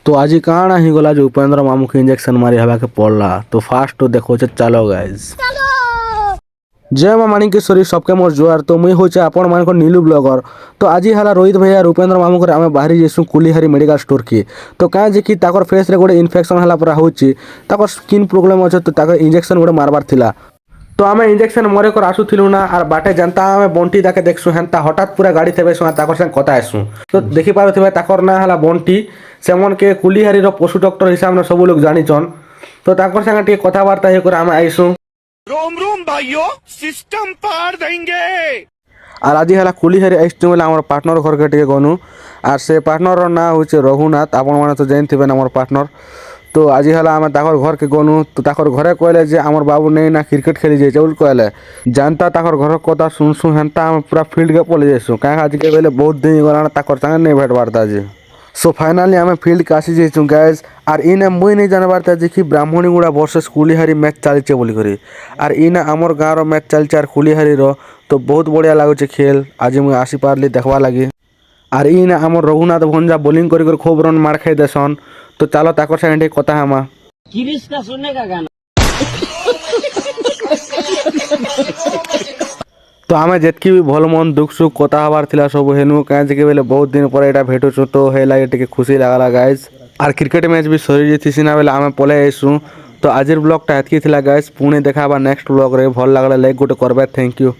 तो आज काଣା ही गला जो उपेंद्र मामू के इंजेक्शन मारी हवा के पड़ला। तो फास्ट तो देखो चलो गाइज। जय माँ माणिकेश्वरी सबके मोर जुआर। तो मुई होचे आपण मान नीलू ब्लॉगर। तो आज हाला रोहित भैया उपेंद्र मामू को आम बाहरी जाइसु कुलीहारी मेडिकल स्टोर की। तो कहीं जे कि ताकर फेस रे गोटे इन्फेक्शन हला पूरा होची, ताकर स्किन प्रॉब्लम अच्छे। तो ताकर इंजेक्शन गोटे मारबार थिला। तो आम इंजेक्शन मरे कर आसुलु ना आर बाटे जनता आम बंटी ताके देखसु हेन्ता हठात पूरा गाड़ी थे ताकर संग कथा आसु। तो देखि पारुथिबे ताकर ना हला बंटी। सेमन के कुलीहारी रो पशु डॉक्टर हिसाब से सब लोग जानिछन। तो ताकर संग टिके कथाबार्ता हे कर आम आइसु। रोम रोम भाइयों, सिस्टम पार देंगे। और आज है कुलीहारी आइसु बोले आम पार्टनर घर के टे गनु। और से पार्टनर ना हूँ रघुनाथ। आपण मैंने तो जानते आम पार्टनर। तो आज है आम ताकर घर के गनु। तो ताकर घरे कहले जे आमर बाबू नहीं ना क्रिकेट खेली जाइए बोल कहले। जानता ताकर घर कथा शुणसु हेन्ता आम पूरा फील्ड के पलि जाइसु। कहीं आज के बेले बहुत दिन गला ताकर संगे नहीं भेट बार्ता जे। सो फाइनाली आम फील्ड के आसी जाइछुं गाइज। आर इना मुई नहीं जान बार्ता जे कि ब्राह्मणीगुड़ा वर्सेस कुलीहारी मैच चलचे बोली करी। आर इना आमर गाँव मैच चलचे आर कुलीहारी रो। तो बहुत बढ़िया लगुचे खेल। आज मुई आसी पारली देखवा लगी। आर इना आमर रघुनाथ भंजा बोलिंग कर खूब रन मार खाई देसन। तो चलो ताकर संगे कथा हमा गिरीश का सुनने का गाना। तो आम जितकी भी भल मन दुख सुख कथा हबार थिला सब हेनु कहीं के बेले बहुत दिन पर एटा भेटुछु। तो हे लागे टिके खुशी लागला गाइस। आर क्रिकेट मैच भी सरी जेथि सिना बेले आम पले आइसु। तो आजिर ब्लॉगटा एतकी थिला गाइस। पुणे देखा नेक्स्ट ब्लॉग रे। भल लागले लाइक गोटे करबे। Thank you.